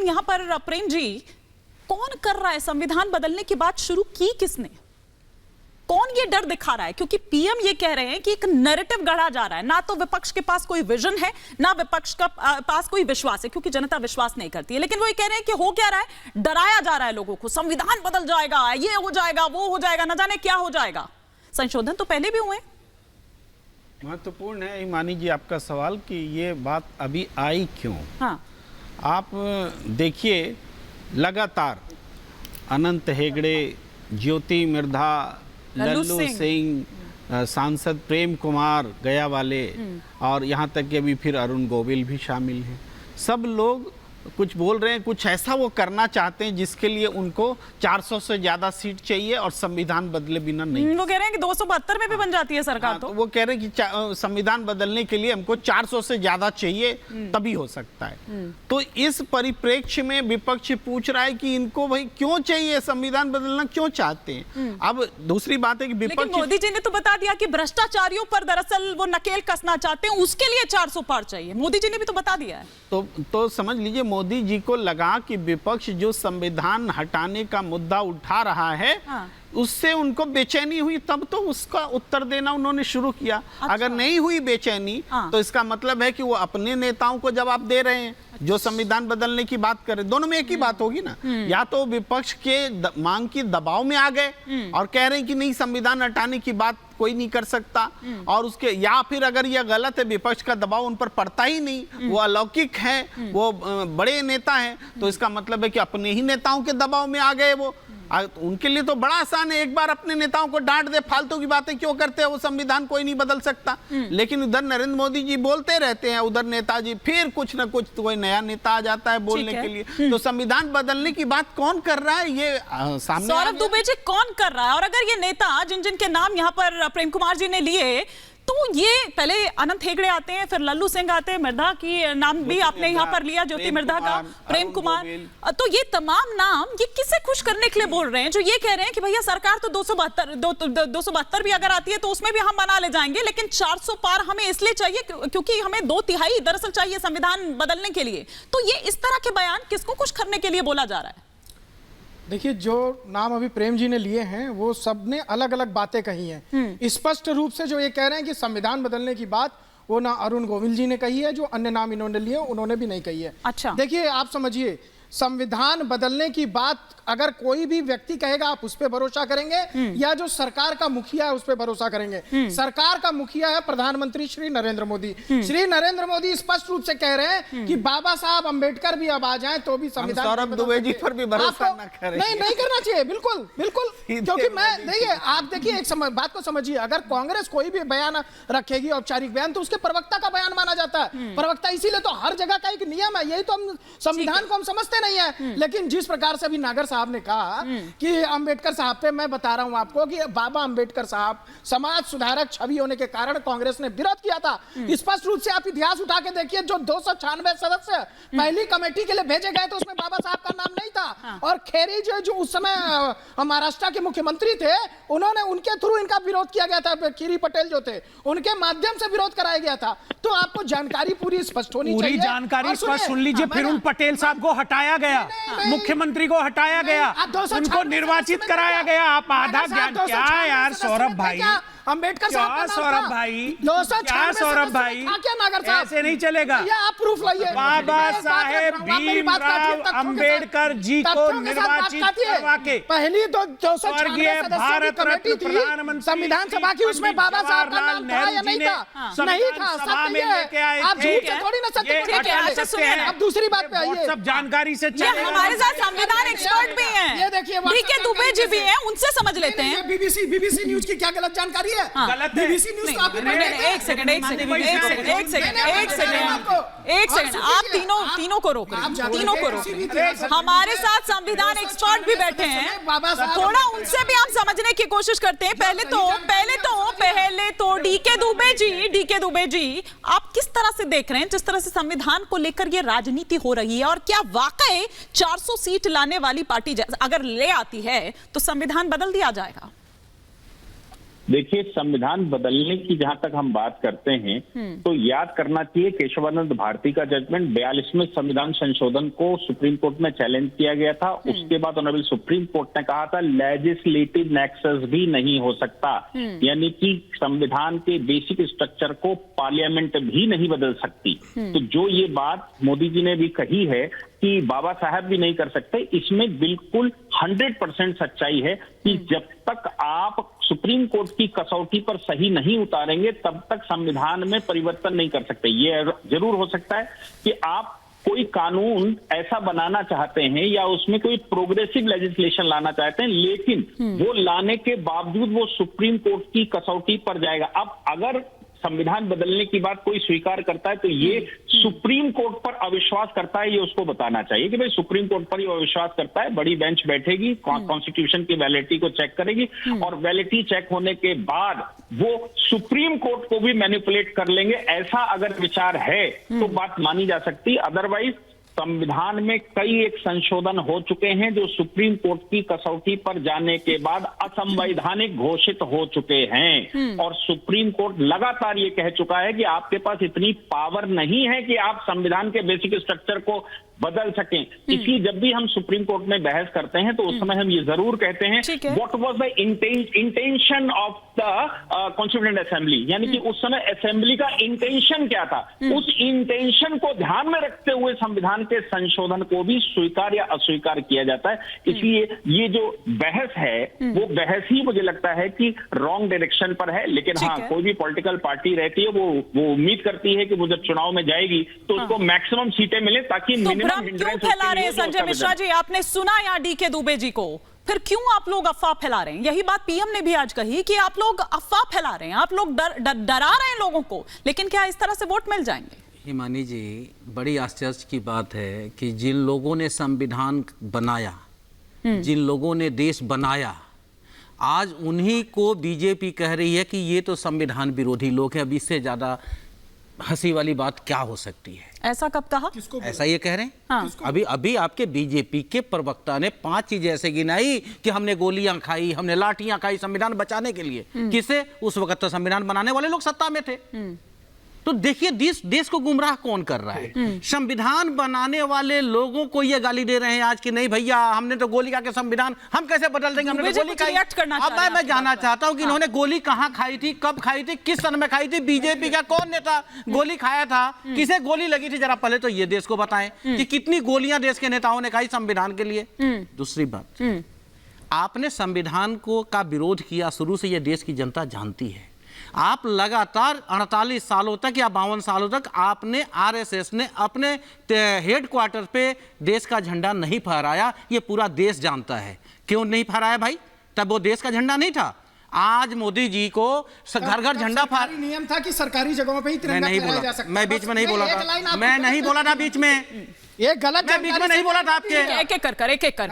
लेकिन यहाँ पर प्रेम जी, कौन कर रहा है? संविधान बदलने की बात शुरू की किसने? कौन ये डर दिखा रहा है? क्योंकि पीएम ये कह रहे हैं कि एक नैरेटिव गढ़ा जा रहा है, ना तो विपक्ष के पास कोई विजन है, ना विपक्ष का पास कोई विश्वास है, क्योंकि जनता विश्वास नहीं करती है। लेकिन वो ये कह रहे हैं कि हो क्या रहा है, डराया जा रहा है लोगों को, संविधान बदल जाएगा, ये हो जाएगा, वो हो जाएगा, न जाने क्या हो जाएगा। संशोधन तो पहले भी हुए। महत्वपूर्ण है हिमानी जी आपका सवाल कि ये बात अभी आई क्यों। हाँ। आप देखिए, लगातार अनंत हेगड़े, ज्योति मिर्धा, लल्लू सिंह, सांसद प्रेम कुमार गया वाले, और यहाँ तक कि अभी फिर अरुण गोविल भी शामिल हैं। सब लोग कुछ बोल रहे हैं, कुछ ऐसा वो करना चाहते हैं जिसके लिए उनको 400 से ज्यादा सीट चाहिए और संविधान बदले बिना नहीं। वो कह रहे हैं कि 272 में भी बन जाती है सरकार। तो वो कह रहे हैं कि संविधान बदलने के लिए हमको 400 से ज्यादा चाहिए, तभी हो सकता है। तो इस परिप्रेक्ष्य में विपक्ष पूछ रहा है कि इनको भाई क्यों चाहिए, संविधान बदलना क्यों चाहते हैं। अब दूसरी बात है कि विपक्ष, मोदी जी ने तो बता दिया कि भ्रष्टाचारियों पर दरअसल वो नकेल कसना चाहते हैं, उसके लिए 400 पार चाहिए। मोदी जी ने भी तो बता दिया है। तो समझ लीजिए, मोदी जी को लगा कि विपक्ष जो संविधान हटाने का मुद्दा उठा रहा है, हाँ। उससे उनको बेचैनी हुई, तब तो उसका उत्तर देना उन्होंने शुरू किया। अच्छा। अगर नहीं हुई बेचैनी, हाँ। तो इसका मतलब है कि वो अपने नेताओं को जवाब दे रहे हैं। अच्छा। जो संविधान बदलने की बात कर रहे, दोनों में एक ही बात होगी ना। या तो विपक्ष के मांग की दबाव में आ गए और कह रहे हैं कि नहीं, संविधान हटाने की बात कोई नहीं कर सकता, और उसके, या फिर अगर यह गलत है, विपक्ष का दबाव उन पर पड़ता ही नहीं, वो अलौकिक है, वो बड़े नेता हैं, तो इसका मतलब है कि अपने ही नेताओं के दबाव में आ गए वो। उनके लिए तो बड़ा आसान है, एक बार अपने नेताओं को डांट दे, फालतू की बातें क्यों करते हैं, वो संविधान कोई नहीं बदल सकता। लेकिन उधर नरेंद्र मोदी जी बोलते रहते हैं, उधर नेताजी, फिर कुछ ना कुछ तो कोई नया नेता आ जाता है बोलने के लिए। तो संविधान बदलने की बात कौन कर रहा है, ये सामने। सौरभ दुबे जी, कौन कर रहा है? और अगर ये नेता जिन जिन के नाम यहाँ पर प्रेम कुमार जी ने लिए, तो ये पहले अनंत हेगड़े आते हैं, फिर लल्लू सिंह आते हैं, मिर्धा की नाम भी आपने यहाँ पर लिया, ज्योति मिर्धा का, प्रेम कुमार, तो ये तमाम नाम ये किसे खुश करने के लिए बोल रहे हैं? जो ये कह रहे हैं कि भैया सरकार तो 272 भी अगर आती है तो उसमें भी हम मना ले जाएंगे, लेकिन 400 पार हमें इसलिए चाहिए क्योंकि हमें 2/3 दरअसल चाहिए संविधान बदलने के लिए। तो ये इस तरह के बयान किसको खुश करने के लिए बोला जा रहा है? देखिए, जो नाम अभी प्रेम जी ने लिए हैं वो सबने अलग अलग बातें कही हैं। स्पष्ट रूप से जो ये कह रहे हैं कि संविधान बदलने की बात, वो ना अरुण गोविल जी ने कही है, जो अन्य नाम इन्होंने लिए उन्होंने भी नहीं कही है। अच्छा। देखिए, आप समझिए, संविधान बदलने की बात अगर कोई भी व्यक्ति कहेगा, आप उस पर भरोसा करेंगे या जो सरकार का मुखिया है उस पर भरोसा करेंगे? सरकार का मुखिया है प्रधानमंत्री श्री नरेंद्र मोदी। श्री नरेंद्र मोदी स्पष्ट रूप से कह रहे हैं कि बाबा साहब अंबेडकर भी अब आ जाएं तो भी संविधान। सौरभ दुबे जी पर भी भरोसा न करें। नहीं करना चाहिए, बिल्कुल बिल्कुल, क्योंकि मैं देखिए, आप देखिए एक बात को समझिए, अगर कांग्रेस कोई भी बयान रखेगी, औपचारिक बयान, तो उसके प्रवक्ता का बयान माना जाता है। प्रवक्ता इसीलिए तो हर जगह का एक नियम है, यही तो हम संविधान को हम समझते नहीं है। लेकिन जिस प्रकार से अभी नागर साहब ने कहा कि अंबेडकर साहब पे, मैं बता रहा हूं आपको कि बाबा अंबेडकर साहब समाज सुधारक छवि होने के कारण कांग्रेस ने विरोध किया था। स्पष्ट रूप से आप इतिहास उठा के देखिए, जो 296 सदस्य पहली कमेटी के लिए भेजे गए थे उसमें बाबा साहब का नाम नहीं था। और खेरी जो उस समय महाराष्ट्र के मुख्यमंत्री थे, उन्होंने, उनके थ्रू इनका विरोध किया गया था। खीरी पटेल जो थे, उनके माध्यम से विरोध कराया गया था। तो आपको जानकारी पूरी स्पष्ट होनी चाहिए। पूरी जानकारी स्पष्ट सुन लीजिए। फिर उन पटेल साहब को हटाया गया, मुख्यमंत्री को हटाया गया, उनको निर्वाचित कराया गया। आप आधा ज्ञान क्या यार सौरभ भाई, अंबेडकर साहब, सौरभ भाई, 296 सौरभ भाई, ऐसे नहीं चलेगा। आप प्रूफ लाइए। बाबा साहेब भीमराव अंबेडकर जी को निर्वाचित करवा के पहली 296 भारत रत्न प्रधानमंत्री संविधान सभा की, उसमें बाबा साहब का नाम था या नहीं था? नहीं था। सभा में लेके आए आप झूठ से थोड़ी ना सत्य कर सकते हैं। अब दूसरी बात पे आइए, सब जानकारी से हमारे साथ संविधान एक्सपर्ट भी हैं, ये देखिए डीके दुबे जी भी हैं, उनसे समझ लेते हैं। बीबीसी न्यूज की क्या गलत जानकारी है? गलत है। बीबीसी न्यूज तो आप एक सेकंड, आप तीनों को रोक रहे हैं। हमारे साथ संविधान एक्सपर्ट भी बैठे हैं, थोड़ा उनसे भी आप समझने की कोशिश करते हैं। पहले तो डीके दुबे जी, आप किस तरह से देख रहे हैं जिस तरह से संविधान को लेकर ये राजनीति हो रही है, और क्या वाकई 400 सीट लाने वाली पार्टी अगर ले आती है तो संविधान बदल दिया जाएगा? देखिए, संविधान बदलने की जहां तक हम बात करते हैं तो याद करना चाहिए केशवानंद भारती का जजमेंट 42वें संविधान संशोधन को सुप्रीम कोर्ट में चैलेंज किया गया था। उसके बाद ऑनरेबल सुप्रीम कोर्ट ने कहा था लेजिस्लेटिव नेक्सस भी नहीं हो सकता, यानी कि संविधान के बेसिक स्ट्रक्चर को पार्लियामेंट भी नहीं बदल सकती। तो जो ये बात मोदी जी ने भी कही है कि बाबा साहब भी नहीं कर सकते, इसमें बिल्कुल 100% सच्चाई है कि जब तक आप सुप्रीम कोर्ट की कसौटी पर सही नहीं उतारेंगे तब तक संविधान में परिवर्तन नहीं कर सकते। ये जरूर हो सकता है कि आप कोई कानून ऐसा बनाना चाहते हैं या उसमें कोई प्रोग्रेसिव लेजिस्लेशन लाना चाहते हैं, लेकिन वो लाने के बावजूद वो सुप्रीम कोर्ट की कसौटी पर जाएगा। अब अगर संविधान बदलने की बात कोई स्वीकार करता है तो ये सुप्रीम कोर्ट पर अविश्वास करता है, ये उसको बताना चाहिए कि भाई सुप्रीम कोर्ट पर ही अविश्वास करता है। बड़ी बेंच बैठेगी, कॉन्स्टिट्यूशन की वैलिडिटी को चेक करेगी और वैलिडिटी चेक होने के बाद वो सुप्रीम कोर्ट को भी मैनिपुलेट कर लेंगे। ऐसा अगर विचार है तो बात मानी जा सकती, अदरवाइज संविधान में कई एक संशोधन हो चुके हैं जो सुप्रीम कोर्ट की कसौटी पर जाने के बाद असंवैधानिक घोषित हो चुके हैं। और सुप्रीम कोर्ट लगातार ये कह चुका है कि आपके पास इतनी पावर नहीं है कि आप संविधान के बेसिक स्ट्रक्चर को बदल सकें। इसलिए जब भी हम सुप्रीम कोर्ट में बहस करते हैं तो उस समय हम ये जरूर कहते हैं what was the intention of the constituent assembly, यानी कि उस समय असेंबली का इंटेंशन क्या था। उस इंटेंशन को ध्यान में रखते हुए संविधान के संशोधन को भी स्वीकार या अस्वीकार किया जाता है। इसलिए ये जो बहस है वो बहस ही मुझे लगता है कि रॉन्ग डायरेक्शन पर है। लेकिन हाँ, कोई भी पॉलिटिकल पार्टी रहती है वो उम्मीद करती है कि वो जब चुनाव में जाएगी तो उसको मैक्सिमम सीटें मिले ताकि भ्रम क्यों फैला रहे हैं संजय मिश्रा जी? आपने सुना या डीके दुबे जी को, फिर क्यों आप लोग अफवाह फैला रहे हैं? यही बात पीएम ने भी आज कही कि आप लोग अफवाह फैला रहे हैं, आप लोग डरा रहे हैं लोगों को, लेकिन क्या इस तरह से वोट मिल जाएंगे? हिमानी जी, बड़ी आश्चर्य की बात है कि जिन लोगों ने संविधान बनाया, जिन लोगों ने देश बनाया, आज उन्हीं को बीजेपी कह रही है कि ये तो संविधान विरोधी लोग हैं। अब इससे ज्यादा हंसी वाली बात क्या हो सकती है? ऐसा कब कहा? ऐसा ये कह रहे हैं। हाँ। अभी आपके बीजेपी के प्रवक्ता ने 5 चीजें ऐसे गिनाई कि हमने गोलियां खाई, हमने लाठियां खाई संविधान बचाने के लिए। किसे? उस वक्त तो संविधान बनाने वाले लोग सत्ता में थे। तो देखिए देश को गुमराह कौन कर रहा है। संविधान बनाने वाले लोगों को ये गाली दे रहे हैं आज कि नहीं भैया हमने तो गोली खा के संविधान हम कैसे बदल देंगे, हमने तो गोली खाई। अब मैं जानना चाहता हूं कि इन्होंने गोली कहां खाई थी, कब खाई थी, किस सन में खाई थी, बीजेपी का कौन नेता गोली खाया था, किसे गोली लगी थी, जरा पहले तो ये देश को बताएं कि कितनी गोलियां देश के नेताओं ने खाई संविधान के लिए। दूसरी बात, आपने संविधान को का विरोध किया, शुरू से यह देश की जनता जानती है। आप लगातार 48 सालों तक या 52 सालों तक आपने आरएसएस ने अपने हेडक्वार्टर पे देश का झंडा नहीं फहराया, ये पूरा देश जानता है। क्यों नहीं फहराया भाई? तब वो देश का झंडा नहीं था। आज मोदी जी को घर घर झंडा फहरा, नियम था कि सरकारी जगहों पे ही तिरंगा फहराया जा सकता। मैं बीच में नहीं बोला था, मैं नहीं बोला था बीच में, ये गलत, मैं बीच में नहीं बोला था आपके। एक एक कर